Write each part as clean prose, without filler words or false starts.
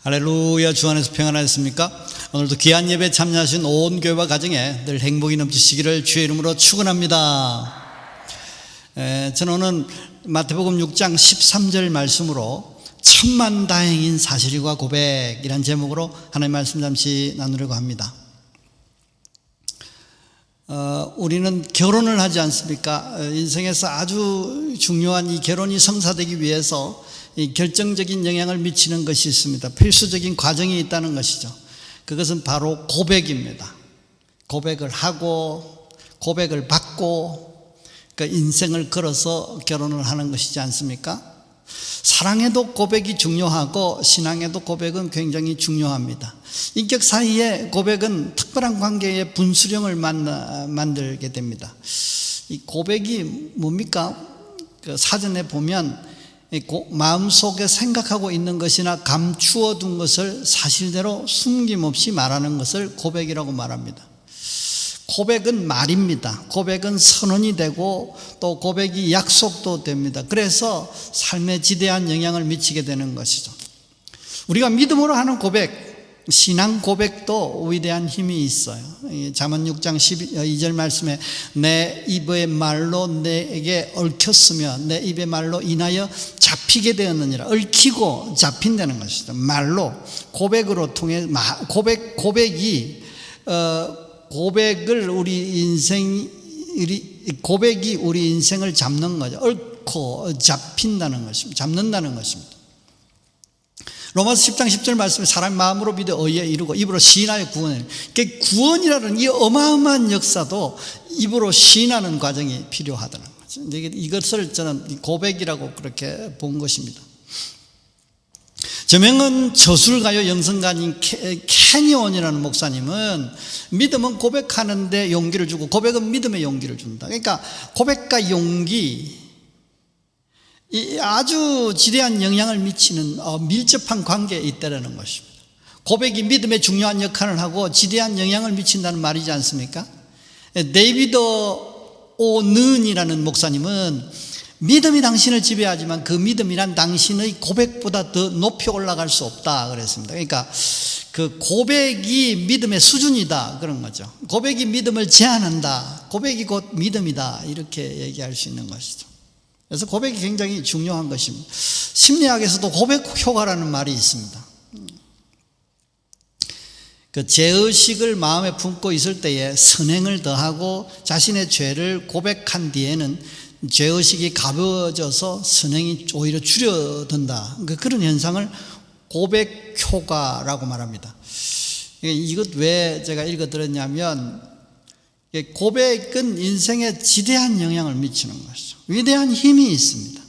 할렐루야. 주 안에서 평안하셨습니까? 오늘도 귀한 예배 참여하신 온 교회와 가정에 늘 행복이 넘치시기를 주의 이름으로 축원합니다. 저는 오늘 마태복음 6장 13절 말씀으로 천만다행인 사실과 고백이란 제목으로 하나님의 말씀 잠시 나누려고 합니다. 우리는 결혼을 하지 않습니까? 인생에서 아주 중요한 이 결혼이 성사되기 위해서 이 결정적인 영향을 미치는 것이 있습니다. 필수적인 과정이 있다는 것이죠. 그것은 바로 고백입니다. 고백을 하고 고백을 받고 그러니까 인생을 걸어서 결혼을 하는 것이지 않습니까? 사랑에도 고백이 중요하고 신앙에도 고백은 굉장히 중요합니다. 인격 사이에 고백은 특별한 관계의 분수령을 만들게 됩니다. 이 고백이 뭡니까? 그 사전에 보면 마음속에 생각하고 있는 것이나 감추어 둔 것을 사실대로 숨김없이 말하는 것을 고백이라고 말합니다. 고백은 말입니다. 고백은 선언이 되고 또 고백이 약속도 됩니다. 그래서 삶에 지대한 영향을 미치게 되는 것이죠. 우리가 믿음으로 하는 고백, 신앙 고백도 위대한 힘이 있어요. 잠언 6장 12절 말씀에 내 입의 말로 내게 얽혔으며 내 입의 말로 인하여 잡히게 되었느니라. 얽히고 잡힌다는 것이죠. 말로 고백으로 통해 고백을 고백이 우리 인생을 잡는 거죠. 얽고 잡힌다는 것입니다. 잡는다는 것입니다. 로마서 10장 10절 말씀에 사람 마음으로 믿어 의에 이르고 입으로 시인하여 구원을. 구원이라는 이 어마어마한 역사도 입으로 시인하는 과정이 필요하다는 거죠. 이것을 저는 고백이라고 그렇게 본 것입니다. 저명은 저술가요 영성가인 캐니온이라는 목사님은 믿음은 고백하는데 용기를 주고 고백은 믿음에 용기를 준다. 그러니까 고백과 용기 이 아주 지대한 영향을 미치는 밀접한 관계에 있다는 것입니다. 고백이 믿음에 중요한 역할을 하고 지대한 영향을 미친다는 말이지 않습니까? 데이비드 오는이라는 목사님은 믿음이 당신을 지배하지만 그 믿음이란 당신의 고백보다 더 높이 올라갈 수 없다 그랬습니다. 그러니까 그 고백이 믿음의 수준이다 그런 거죠. 고백이 믿음을 제한한다. 고백이 곧 믿음이다 이렇게 얘기할 수 있는 것이죠. 그래서 고백이 굉장히 중요한 것입니다. 심리학에서도 고백 효과라는 말이 있습니다. 그 죄의식을 마음에 품고 있을 때에 선행을 더하고 자신의 죄를 고백한 뒤에는 죄의식이 가벼워져서 선행이 오히려 줄어든다. 그런 현상을 고백 효과라고 말합니다. 이것 왜 제가 읽어드렸냐면 고백은 인생에 지대한 영향을 미치는 것이죠. 위대한 힘이 있습니다.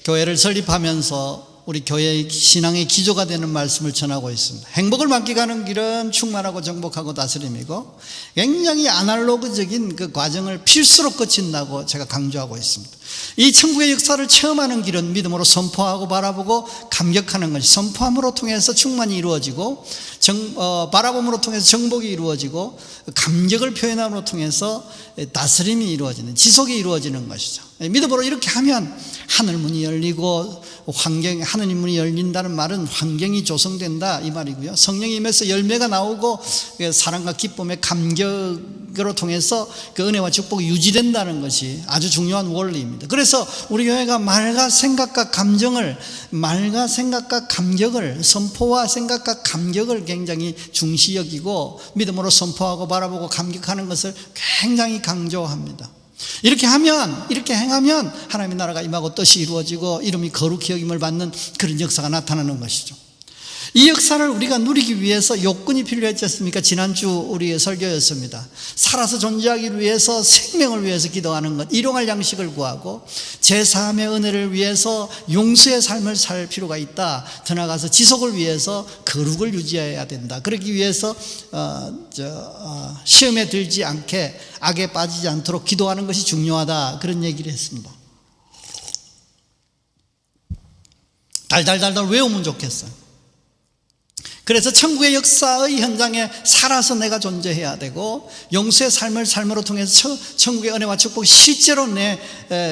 교회를 설립하면서 우리 교회의 신앙의 기조가 되는 말씀을 전하고 있습니다. 행복을 만끽하는 길은 충만하고 정복하고 다스림이고 굉장히 아날로그적인 그 과정을 필수로 거친다고 제가 강조하고 있습니다. 이 천국의 역사를 체험하는 길은 믿음으로 선포하고 바라보고 감격하는 것이 선포함으로 통해서 충만이 이루어지고 바라봄으로 통해서 정복이 이루어지고 감격을 표현함으로 통해서 다스림이 이루어지는 지속이 이루어지는 것이죠. 믿음으로 이렇게 하면 하늘 문이 열리고 하느님 문이 열린다는 말은 환경이 조성된다 이 말이고요. 성령이 임해서 열매가 나오고 사랑과 기쁨의 감격으로 통해서 그 은혜와 축복이 유지된다는 것이 아주 중요한 원리입니다. 그래서 우리 교회가 말과 생각과 감격을 선포와 생각과 감격을 굉장히 중시 여기고 믿음으로 선포하고 바라보고 감격하는 것을 굉장히 강조합니다. 이렇게 행하면 하나님의 나라가 임하고 뜻이 이루어지고 이름이 거룩히 여김을 받는 그런 역사가 나타나는 것이죠. 이 역사를 우리가 누리기 위해서 요건이 필요했지 않습니까? 지난주 우리의 설교였습니다. 살아서 존재하기 위해서 생명을 위해서 기도하는 것, 일용할 양식을 구하고 제3의 은혜를 위해서 용수의 삶을 살 필요가 있다. 더 나아가서 지속을 위해서 거룩을 유지해야 된다. 그러기 위해서 시험에 들지 않게 악에 빠지지 않도록 기도하는 것이 중요하다. 그런 얘기를 했습니다. 달달달달 외우면 좋겠어요. 그래서 천국의 역사의 현장에 살아서 내가 존재해야 되고, 용서의 삶으로 통해서 천국의 은혜와 축복이 실제로 내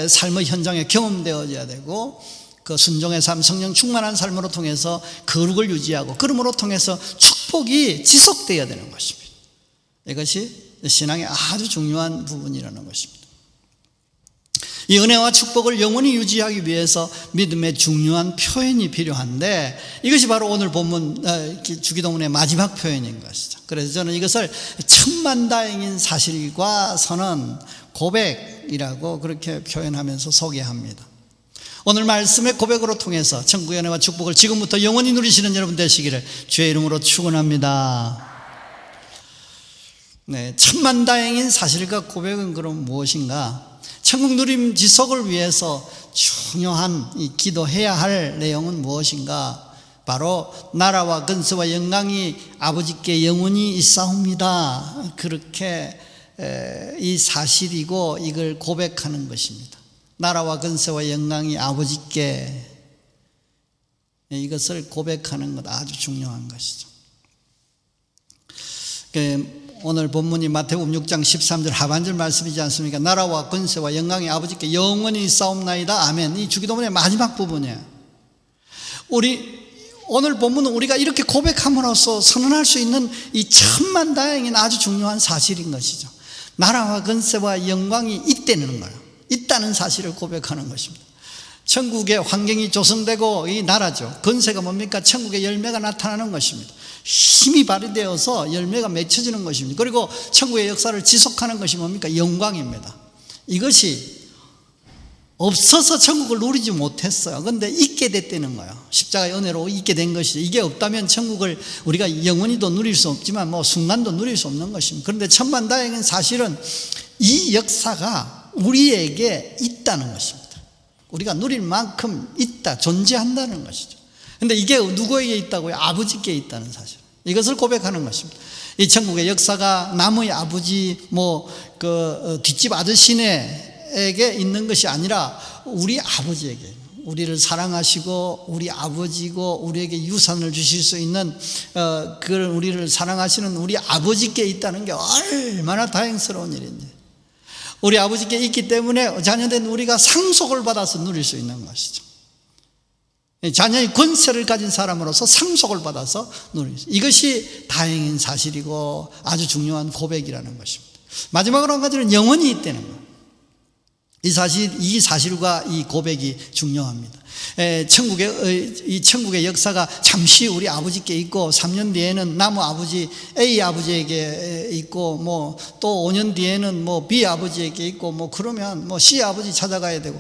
삶의 현장에 경험되어져야 되고, 그 순종의 삶, 성령 충만한 삶으로 통해서 거룩을 유지하고, 그러므로 통해서 축복이 지속되어야 되는 것입니다. 이것이 신앙의 아주 중요한 부분이라는 것입니다. 이 은혜와 축복을 영원히 유지하기 위해서 믿음의 중요한 표현이 필요한데, 이것이 바로 오늘 본문 주기도문의 마지막 표현인 것이죠. 그래서 저는 이것을 천만다행인 사실과 선언, 고백이라고 그렇게 표현하면서 소개합니다. 오늘 말씀의 고백으로 통해서 천국의 은혜와 축복을 지금부터 영원히 누리시는 여러분 되시기를 주의 이름으로 축원합니다. 네, 천만다행인 사실과 고백은 그럼 무엇인가? 천국 누림 지속을 위해서 중요한 기도해야 할 내용은 무엇인가? 바로 나라와 근세와 영광이 아버지께 영원히 있사옵니다. 그렇게 이 사실이고 이걸 고백하는 것입니다. 나라와 근세와 영광이 아버지께, 이것을 고백하는 것 아주 중요한 것이죠. 오늘 본문이 마태복음 6장 13절 하반절 말씀이지 않습니까? 나라와 권세와 영광이 아버지께 영원히 있사옵나이다. 아멘. 이 주기도문의 마지막 부분이에요. 오늘 본문은 우리가 이렇게 고백함으로써 선언할 수 있는 이 천만다행인 아주 중요한 사실인 것이죠. 나라와 권세와 영광이 있다는 거예요. 있다는 사실을 고백하는 것입니다. 천국의 환경이 조성되고, 이 나라죠, 권세가 뭡니까? 천국의 열매가 나타나는 것입니다. 힘이 발휘되어서 열매가 맺혀지는 것입니다. 그리고 천국의 역사를 지속하는 것이 뭡니까? 영광입니다. 이것이 없어서 천국을 누리지 못했어요. 그런데 있게 됐다는 거예요. 십자가의 은혜로 있게 된 것이죠. 이게 없다면 천국을 우리가 영원히도 누릴 수 없지만 순간도 누릴 수 없는 것입니다. 그런데 천만다행인 사실은 이 역사가 우리에게 있다는 것입니다. 우리가 누릴 만큼 있다, 존재한다는 것이죠. 그런데 이게 누구에게 있다고요? 아버지께 있다는 사실. 이것을 고백하는 것입니다. 이 천국의 역사가 남의 아버지, 뒷집 아저씨네에게 있는 것이 아니라 우리 아버지에게, 우리를 사랑하시고 우리 아버지고 우리에게 유산을 주실 수 있는 그런 우리를 사랑하시는 우리 아버지께 있다는 게 얼마나 다행스러운 일인지. 우리 아버지께 있기 때문에 자녀된 우리가 상속을 받아서 누릴 수 있는 것이죠. 자녀의 권세를 가진 사람으로서 상속을 받아서 누릴 수, 이것이 다행인 사실이고 아주 중요한 고백이라는 것입니다. 마지막으로 한 가지는 영원히 있다는 것. 이 사실과 이 고백이 중요합니다. 이 천국의 역사가 잠시 우리 아버지께 있고, 3년 뒤에는 나무 아버지 A 아버지에게 있고, 또 5년 뒤에는 B 아버지에게 있고, 그러면 C 아버지 찾아가야 되고,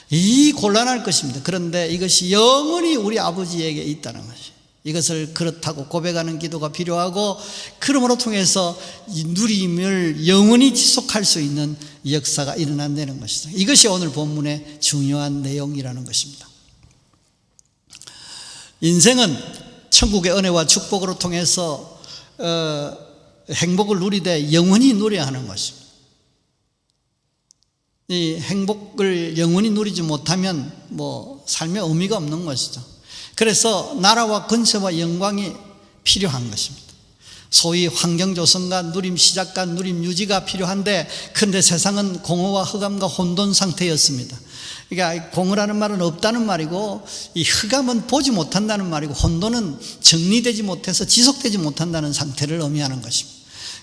이 곤란할 것입니다. 그런데 이것이 영원히 우리 아버지에게 있다는 것이, 이것을 그렇다고 고백하는 기도가 필요하고, 그러므로 통해서 이 누림을 영원히 지속할 수 있는 역사가 일어난다는 것이죠. 이것이 오늘 본문의 중요한 내용이라는 것입니다. 인생은 천국의 은혜와 축복으로 통해서 행복을 누리되 영원히 누려야 하는 것입니다. 이 행복을 영원히 누리지 못하면 삶에 의미가 없는 것이죠. 그래서 나라와 권세와 영광이 필요한 것입니다. 소위 환경 조성과 누림 시작과 누림 유지가 필요한데, 그런데 세상은 공허와 흑암과 혼돈 상태였습니다. 그러니까 공허라는 말은 없다는 말이고, 이 흑암은 보지 못한다는 말이고, 혼돈은 정리되지 못해서 지속되지 못한다는 상태를 의미하는 것입니다.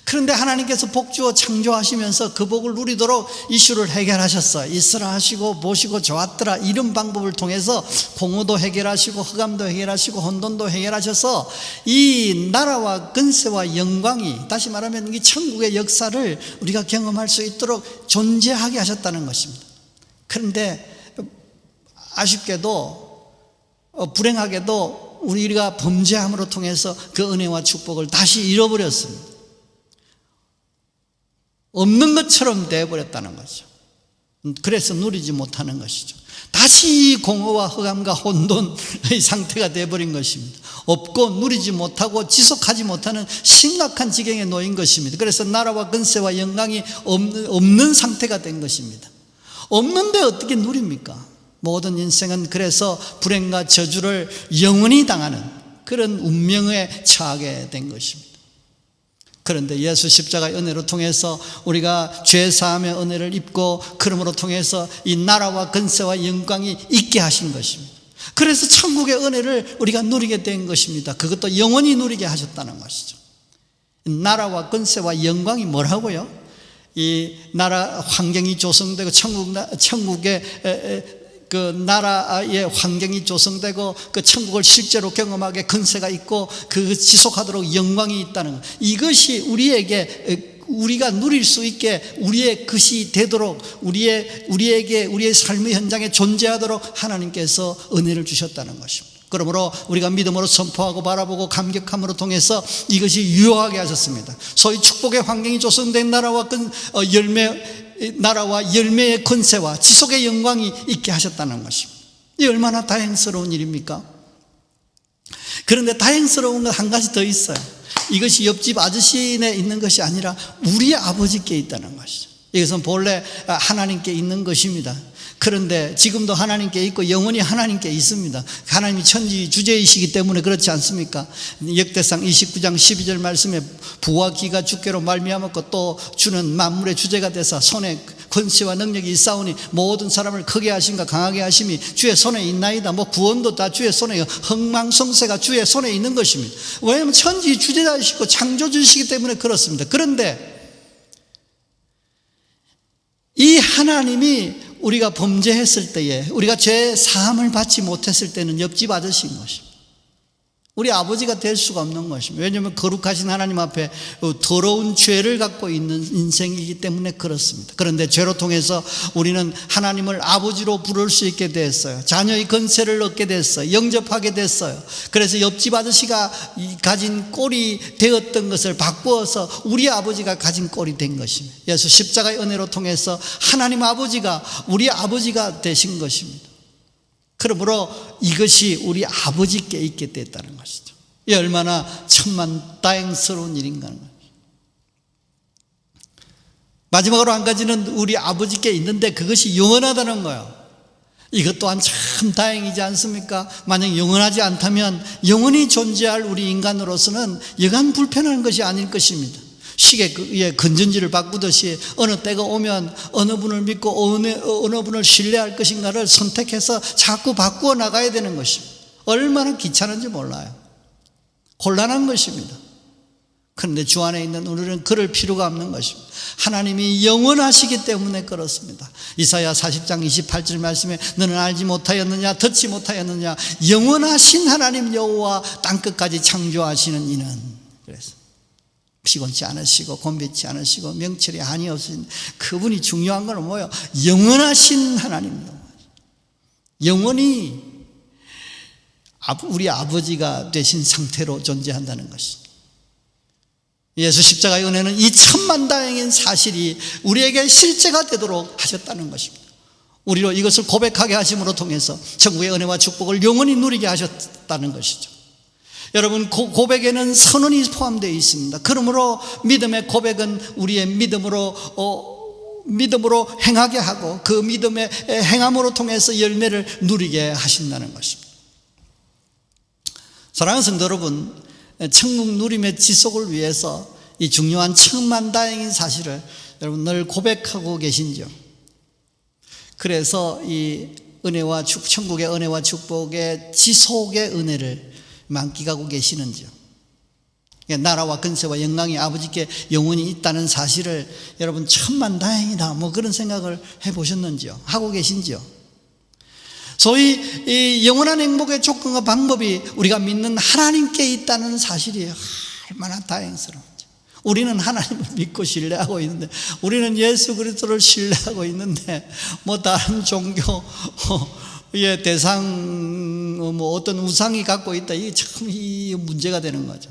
그런데 하나님께서 복 주어 창조하시면서 그 복을 누리도록 이슈를 해결하셨어요. 있으라 하시고 보시고 좋았더라, 이런 방법을 통해서 공허도 해결하시고 흑암도 해결하시고 혼돈도 해결하셔서 이 나라와 근세와 영광이, 다시 말하면 이 천국의 역사를 우리가 경험할 수 있도록 존재하게 하셨다는 것입니다. 그런데 아쉽게도 불행하게도 우리가 범죄함으로 통해서 그 은혜와 축복을 다시 잃어버렸습니다. 없는 것처럼 되어버렸다는 거죠. 그래서 누리지 못하는 것이죠. 다시 공허와 흑암과 혼돈의 상태가 되어버린 것입니다. 없고 누리지 못하고 지속하지 못하는 심각한 지경에 놓인 것입니다. 그래서 나라와 근세와 영광이 없는 상태가 된 것입니다. 없는데 어떻게 누립니까? 모든 인생은 그래서 불행과 저주를 영원히 당하는, 그런 운명에 처하게 된 것입니다. 그런데 예수 십자가의 은혜로 통해서 우리가 죄 사함의 은혜를 입고 그러므로 통해서 이 나라와 권세와 영광이 있게 하신 것입니다. 그래서 천국의 은혜를 우리가 누리게 된 것입니다. 그것도 영원히 누리게 하셨다는 것이죠. 나라와 권세와 영광이 뭐라고요? 이 나라 환경이 조성되고 천국의 그 나라의 환경이 조성되고 그 천국을 실제로 경험하게 권세가 있고 그 지속하도록 영광이 있다는 것, 이것이 우리가 누릴 수 있게 우리의 것이 되도록 우리에게 우리의 삶의 현장에 존재하도록 하나님께서 은혜를 주셨다는 것입니다. 그러므로 우리가 믿음으로 선포하고 바라보고 감격함으로 통해서 이것이 유효하게 하셨습니다. 소위 축복의 환경이 조성된 나라와 열매의 권세와 지속의 영광이 있게 하셨다는 것입니다. 이 얼마나 다행스러운 일입니까? 그런데 다행스러운 건 한 가지 더 있어요. 이것이 옆집 아저씨네 있는 것이 아니라 우리 아버지께 있다는 것이죠. 이것은 본래 하나님께 있는 것입니다. 그런데 지금도 하나님께 있고 영원히 하나님께 있습니다. 하나님이 천지 주제이시기 때문에 그렇지 않습니까? 역대상 29장 12절 말씀에 부와 기가 주께로 말미암았고 또 주는 만물의 주제가 되사 손에 권세와 능력이 있사오니 모든 사람을 크게 하신가 강하게 하심이 주의 손에 있나이다. 구원도 다 주의 손에, 흥망성쇠가 주의 손에 있는 것입니다. 왜냐하면 천지 주제자이시고 창조주시기 때문에 그렇습니다. 그런데 이 하나님이 우리가 범죄했을 때에, 우리가 죄 사함을 받지 못했을 때는 옆집 아저씨인 것입니다. 우리 아버지가 될 수가 없는 것입니다. 왜냐하면 거룩하신 하나님 앞에 더러운 죄를 갖고 있는 인생이기 때문에 그렇습니다. 그런데 죄로 통해서 우리는 하나님을 아버지로 부를 수 있게 됐어요. 자녀의 권세를 얻게 됐어요. 영접하게 됐어요. 그래서 옆집 아저씨가 가진 꼴이 되었던 것을 바꾸어서 우리 아버지가 가진 꼴이 된 것입니다. 예수 십자가의 은혜로 통해서 하나님 아버지가 우리 아버지가 되신 것입니다. 그러므로 이것이 우리 아버지께 있게 됐다는 것이죠. 이 얼마나 천만다행스러운 일인가 하는 것이죠. 마지막으로 한 가지는 우리 아버지께 있는데 그것이 영원하다는 거예요. 이것 또한 참 다행이지 않습니까? 만약 영원하지 않다면 영원히 존재할 우리 인간으로서는 여간 불편한 것이 아닐 것입니다. 시계에 의해 건전지를 바꾸듯이 어느 때가 오면 어느 분을 믿고 어느 분을 신뢰할 것인가를 선택해서 자꾸 바꾸어 나가야 되는 것입니다. 얼마나 귀찮은지 몰라요. 곤란한 것입니다. 그런데 주 안에 있는 우리는 그럴 필요가 없는 것입니다. 하나님이 영원하시기 때문에 그렇습니다. 이사야 40장 28절 말씀에 너는 알지 못하였느냐 듣지 못하였느냐 영원하신 하나님 여호와 땅끝까지 창조하시는 이는, 그래서 피곤치 않으시고 곤비치 않으시고 명철이 한이 없으신 그분이 중요한 건 뭐예요? 영원하신 하나님, 영원히 우리 아버지가 되신 상태로 존재한다는 것입니다. 예수 십자가의 은혜는 이 천만다행인 사실이 우리에게 실제가 되도록 하셨다는 것입니다. 우리로 이것을 고백하게 하심으로 통해서 천국의 은혜와 축복을 영원히 누리게 하셨다는 것이죠. 여러분, 고백에는 선언이 포함되어 있습니다. 그러므로 믿음의 고백은 우리의 믿음으로 행하게 하고 그 믿음의 행함으로 통해서 열매를 누리게 하신다는 것입니다. 사랑하는 성도 여러분, 천국 누림의 지속을 위해서 이 중요한 천만다행인 사실을 여러분 늘 고백하고 계신지요? 그래서 이 천국의 은혜와 축복의 지속의 은혜를 만끽하고 계시는지요? 나라와 권세와 영광이 아버지께 영원히 있다는 사실을 여러분 천만다행이다 그런 생각을 해보셨는지요? 하고 계신지요? 소위 이 영원한 행복의 조건과 방법이 우리가 믿는 하나님께 있다는 사실이 얼마나 다행스러운지. 우리는 하나님을 믿고 신뢰하고 있는데, 우리는 예수 그리스도를 신뢰하고 있는데 다른 종교의 대상 어떤 우상이 갖고 있다, 이게 참 문제가 되는 거죠.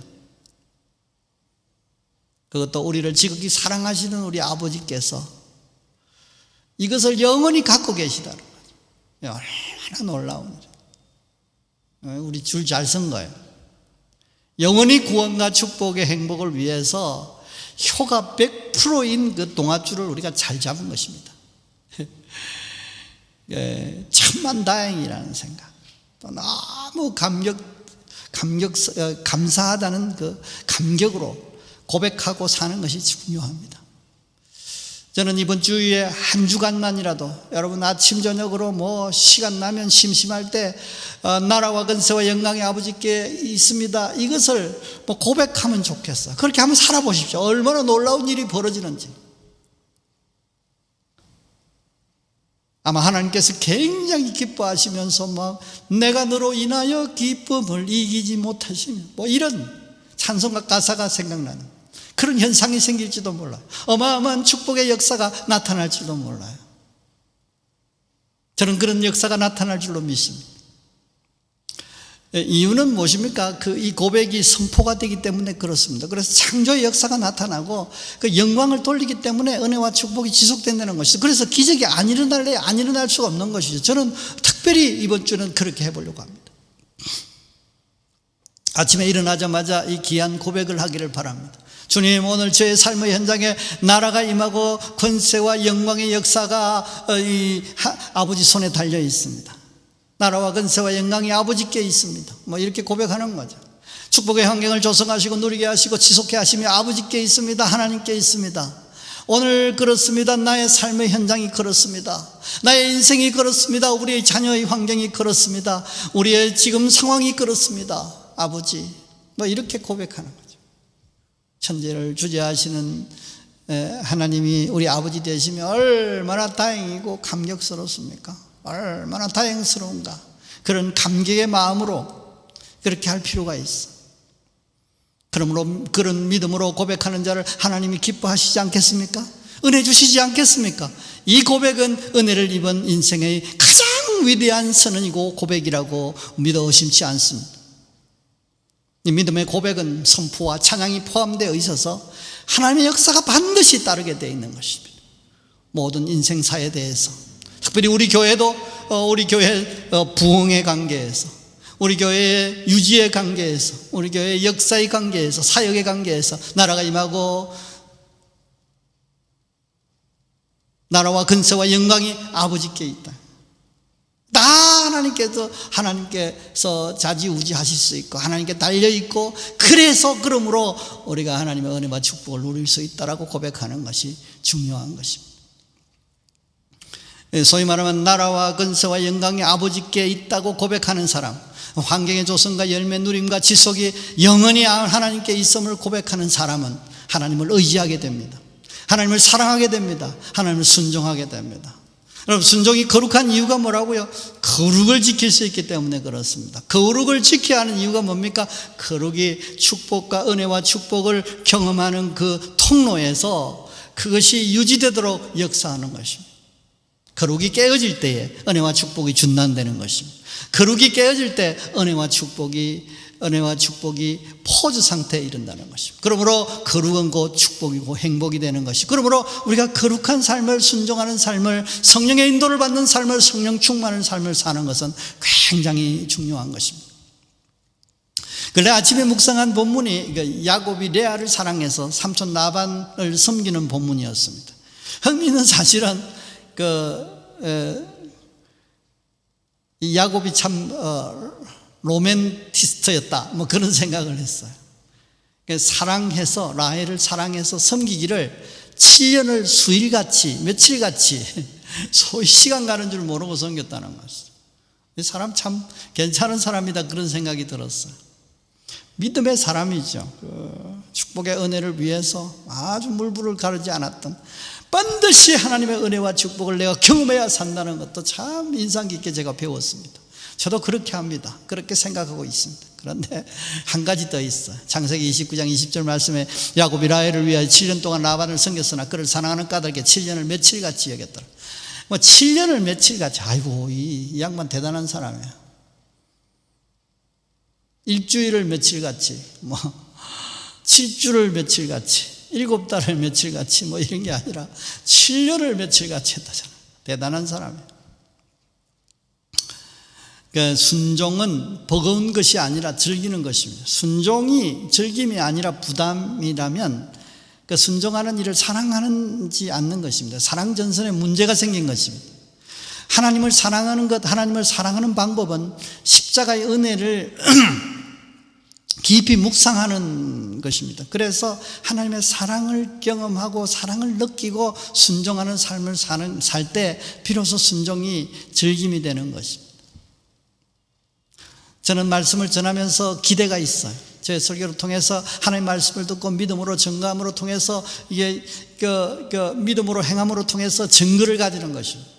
그것도 우리를 지극히 사랑하시는 우리 아버지께서 이것을 영원히 갖고 계시다는 거죠. 얼마나 놀라운 거죠. 우리 줄 잘 쓴 거예요. 영원히 구원과 축복의 행복을 위해서 효가 100%인 그 동아줄을 우리가 잘 잡은 것입니다. 천만다행이라는 생각, 또 너무 감사하다는 그 감격으로 고백하고 사는 것이 중요합니다. 저는 이번 주에 한 주간만이라도 여러분 아침 저녁으로 시간 나면 심심할 때 나라와 근세와 영광의 아버지께 있습니다, 이것을 고백하면 좋겠어. 그렇게 한번 살아보십시오. 얼마나 놀라운 일이 벌어지는지. 아마 하나님께서 굉장히 기뻐하시면서 내가 너로 인하여 기쁨을 이기지 못하시면 이런 찬송가 가사가 생각나는 그런 현상이 생길지도 몰라요. 어마어마한 축복의 역사가 나타날지도 몰라요. 저는 그런 역사가 나타날 줄로 믿습니다. 이유는 무엇입니까? 이 고백이 선포가 되기 때문에 그렇습니다. 그래서 창조의 역사가 나타나고 그 영광을 돌리기 때문에 은혜와 축복이 지속된다는 것이죠. 그래서 기적이 안 일어날 수가 없는 것이죠. 저는 특별히 이번 주는 그렇게 해보려고 합니다. 아침에 일어나자마자 이 귀한 고백을 하기를 바랍니다. 주님, 오늘 저의 삶의 현장에 나라가 임하고 권세와 영광의 역사가 아버지 손에 달려 있습니다. 나라와 권세와 영광이 아버지께 있습니다. 이렇게 고백하는 거죠. 축복의 환경을 조성하시고 누리게 하시고 지속해 하시며 아버지께 있습니다. 하나님께 있습니다. 오늘 그렇습니다. 나의 삶의 현장이 그렇습니다. 나의 인생이 그렇습니다. 우리의 자녀의 환경이 그렇습니다. 우리의 지금 상황이 그렇습니다. 아버지, 이렇게 고백하는 거죠. 천지를 주재하시는 하나님이 우리 아버지 되시면 얼마나 다행이고 감격스럽습니까? 얼마나 다행스러운가. 그런 감격의 마음으로 그렇게 할 필요가 있어. 그러므로 그런 믿음으로 고백하는 자를 하나님이 기뻐하시지 않겠습니까? 은혜 주시지 않겠습니까? 이 고백은 은혜를 입은 인생의 가장 위대한 선언이고 고백이라고 믿어 의심치 않습니다. 이 믿음의 고백은 선포와 찬양이 포함되어 있어서 하나님의 역사가 반드시 따르게 되어 있는 것입니다. 모든 인생사에 대해서, 특별히 우리 교회도 우리 교회 부흥의 관계에서, 우리 교회의 유지의 관계에서, 우리 교회의 역사의 관계에서, 사역의 관계에서 나라가 임하고 나라와 근세와 영광이 아버지께 있다. 다 하나님께서 좌지우지하실 수 있고 하나님께 달려있고, 그러므로 우리가 하나님의 은혜와 축복을 누릴 수 있다라고 고백하는 것이 중요한 것입니다. 소위 말하면 나라와 근세와 영광이 아버지께 있다고 고백하는 사람, 환경의 조성과 열매 누림과 지속이 영원히 하나님께 있음을 고백하는 사람은 하나님을 의지하게 됩니다. 하나님을 사랑하게 됩니다. 하나님을 순종하게 됩니다. 여러분, 순종이 거룩한 이유가 뭐라고요? 거룩을 지킬 수 있기 때문에 그렇습니다. 거룩을 지켜야 하는 이유가 뭡니까? 거룩이 축복과 은혜와 축복을 경험하는 그 통로에서 그것이 유지되도록 역사하는 것입니다. 거룩이 깨어질 때에 은혜와 축복이 중단되는 것입니다. 거룩이 깨어질 때 은혜와 축복이 포즈 상태에 이른다는 것입니다. 그러므로 거룩은 곧 축복이고 행복이 되는 것이, 그러므로 우리가 거룩한 삶을, 순종하는 삶을, 성령의 인도를 받는 삶을, 성령 충만한 삶을 사는 것은 굉장히 중요한 것입니다. 그런데 아침에 묵상한 본문이 야곱이 레아를 사랑해서 삼촌 라반을 섬기는 본문이었습니다. 흥미는 사실은 이 야곱이 참 로맨티스트였다, 그런 생각을 했어요. 사랑해서, 라헬을 사랑해서 섬기기를 7년을 수일같이, 며칠같이 소위 시간 가는 줄 모르고 섬겼다는 것이죠. 이 사람 참 괜찮은 사람이다, 그런 생각이 들었어요. 믿음의 사람이죠. 축복의 은혜를 위해서 아주 물불을 가르지 않았던, 반드시 하나님의 은혜와 축복을 내가 경험해야 산다는 것도 참 인상 깊게 제가 배웠습니다. 저도 그렇게 합니다. 그렇게 생각하고 있습니다. 그런데 한 가지 더 있어요. 창세기 29장 20절 말씀에 야곱이 라헬을 위하여 7년 동안 라반을 섬겼으나 그를 사랑하는 까닭에 7년을 며칠같이 여겼더라. 7년을 며칠같이, 아이고, 이 양반 대단한 사람이야. 일주일을 며칠같이, 7주를 며칠같이, 7달을 며칠같이, 이런 게 아니라 7년을 며칠같이 했다잖아. 대단한 사람이에요. 그러니까 순종은 버거운 것이 아니라 즐기는 것입니다. 순종이 즐김이 아니라 부담이라면 그 순종하는 일을 사랑하지 않는 것입니다. 사랑 전선에 문제가 생긴 것입니다. 하나님을 사랑하는 것, 하나님을 사랑하는 방법은 십자가의 은혜를 깊이 묵상하는 것입니다. 그래서 하나님의 사랑을 경험하고 사랑을 느끼고 순종하는 삶을 살 때 비로소 순종이 즐김이 되는 것입니다. 저는 말씀을 전하면서 기대가 있어요. 제 설교를 통해서 하나님의 말씀을 듣고 믿음으로 증거함으로 통해서 이게 믿음으로 행함으로 통해서 증거를 가지는 것입니다.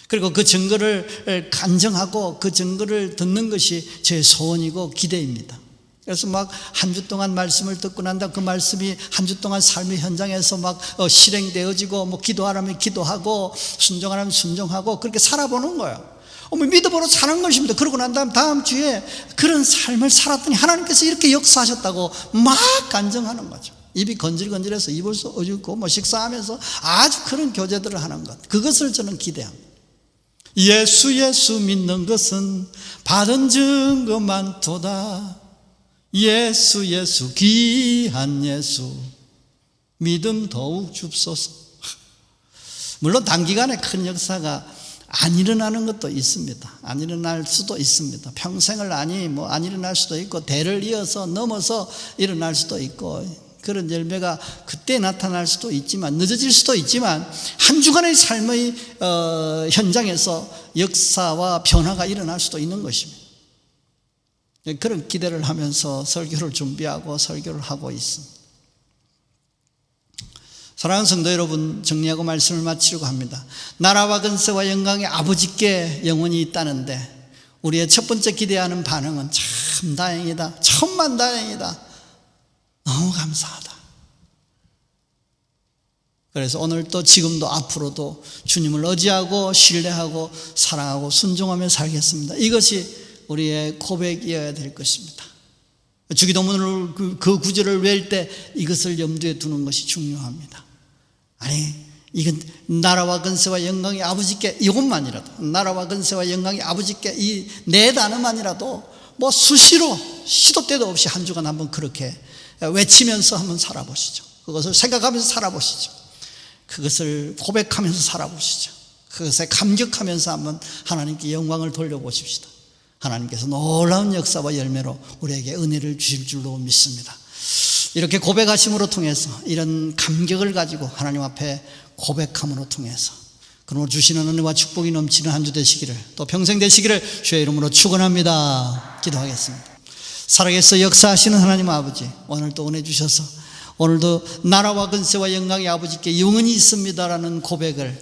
그리고 그 증거를 간증하고 그 증거를 듣는 것이 제 소원이고 기대입니다. 그래서 막 한 주 동안 말씀을 듣고 난다 그 말씀이 한 주 동안 삶의 현장에서 막 실행되어지고 뭐 기도하라면 기도하고 순종하라면 순종하고 그렇게 살아보는 거예요. 믿음으로 사는 것입니다. 그러고 난 다음 주에 그런 삶을 살았더니 하나님께서 이렇게 역사하셨다고 막 간증하는 거죠. 입이 건질건질해서 입을 수 어지고 뭐 식사하면서 아주 그런 교제들을 하는 것. 그것을 저는 기대합니다. 예수 믿는 것은 받은 증거만 도다. 예수 귀한 예수 믿음 더욱 줍소서. 물론 단기간에 큰 역사가 안 일어나는 것도 있습니다. 안 일어날 수도 있습니다. 평생을 안 일어날 수도 있고 대를 이어서 넘어서 일어날 수도 있고 그런 열매가 그때 나타날 수도 있지만 늦어질 수도 있지만 한 주간의 삶의 현장에서 역사와 변화가 일어날 수도 있는 것입니다. 그런 기대를 하면서 설교를 준비하고 설교를 하고 있습니다. 사랑하는 성도 여러분, 정리하고 말씀을 마치려고 합니다. 나라와 근세와 영광의 아버지께 영원히 있다는데 우리의 첫 번째 기대하는 반응은 참 다행이다, 천만 다행이다, 너무 감사하다. 그래서 오늘도 지금도 앞으로도 주님을 의지하고 신뢰하고 사랑하고 순종하며 살겠습니다. 이것이 우리의 고백이어야 될 것입니다. 주기도문을 그 구절을 외울 때 이것을 염두에 두는 것이 중요합니다. 아니 이건 나라와 근세와 영광의 아버지께, 이것만이라도 나라와 근세와 영광의 아버지께 이 네 단어만이라도 뭐 수시로 시도 때도 없이 한 주간 한번 그렇게 외치면서 한번 살아보시죠. 그것을 생각하면서 살아보시죠. 그것을 고백하면서 살아보시죠. 그것에 감격하면서 한번 하나님께 영광을 돌려보십시다. 하나님께서 놀라운 역사와 열매로 우리에게 은혜를 주실 줄로 믿습니다. 이렇게 고백하심으로 통해서 이런 감격을 가지고 하나님 앞에 고백함으로 통해서 그러므로 주시는 은혜와 축복이 넘치는 한 주 되시기를, 또 평생 되시기를 주의 이름으로 축원합니다. 기도하겠습니다. 살아계서 역사하시는 하나님 아버지, 오늘도 은혜 주셔서 오늘도 나라와 근세와 영광의 아버지께 영원히 있습니다라는 고백을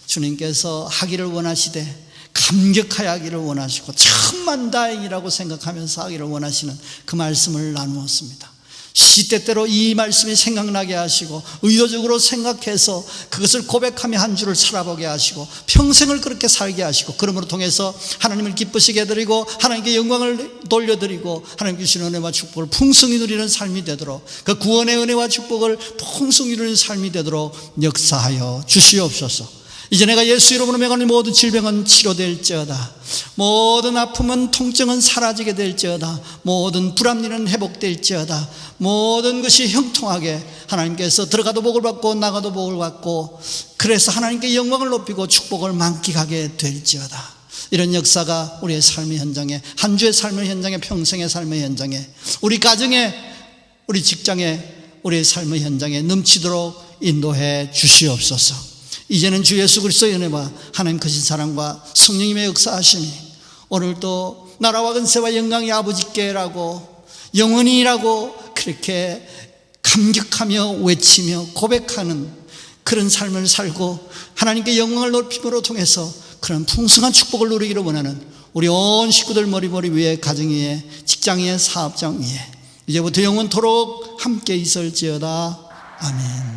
주님께서 하기를 원하시되 감격하여 하기를 원하시고 천만다행이라고 생각하면서 하기를 원하시는 그 말씀을 나누었습니다. 시시때때로 이 말씀이 생각나게 하시고 의도적으로 생각해서 그것을 고백하며 한 주를 살아보게 하시고 평생을 그렇게 살게 하시고 그러므로 통해서 하나님을 기쁘시게 해드리고 하나님께 영광을 돌려드리고 하나님 주시는 은혜와 축복을 풍성히 누리는 삶이 되도록, 그 구원의 은혜와 축복을 풍성히 누리는 삶이 되도록 역사하여 주시옵소서. 이제 내가 예수 이름으로 명하는 모든 질병은 치료될지어다, 모든 아픔은 통증은 사라지게 될지어다, 모든 불합리는 회복될지어다, 모든 것이 형통하게 하나님께서 들어가도 복을 받고 나가도 복을 받고 그래서 하나님께 영광을 높이고 축복을 만끽하게 될지어다. 이런 역사가 우리의 삶의 현장에, 한 주의 삶의 현장에, 평생의 삶의 현장에, 우리 가정에, 우리 직장에, 우리의 삶의 현장에 넘치도록 인도해 주시옵소서. 이제는 주 예수 그리스도의 은혜와 하나님 크신 사랑과 성령님의 역사하심이 오늘도 나라와 근세와 영광의 아버지께라고 영원히라고 그렇게 감격하며 외치며 고백하는 그런 삶을 살고 하나님께 영광을 높임으로 통해서 그런 풍성한 축복을 누리기를 원하는 우리 온 식구들 머리 위에, 가정 위에, 직장 위에, 사업장 위에 이제부터 영원토록 함께 있을지어다. 아멘.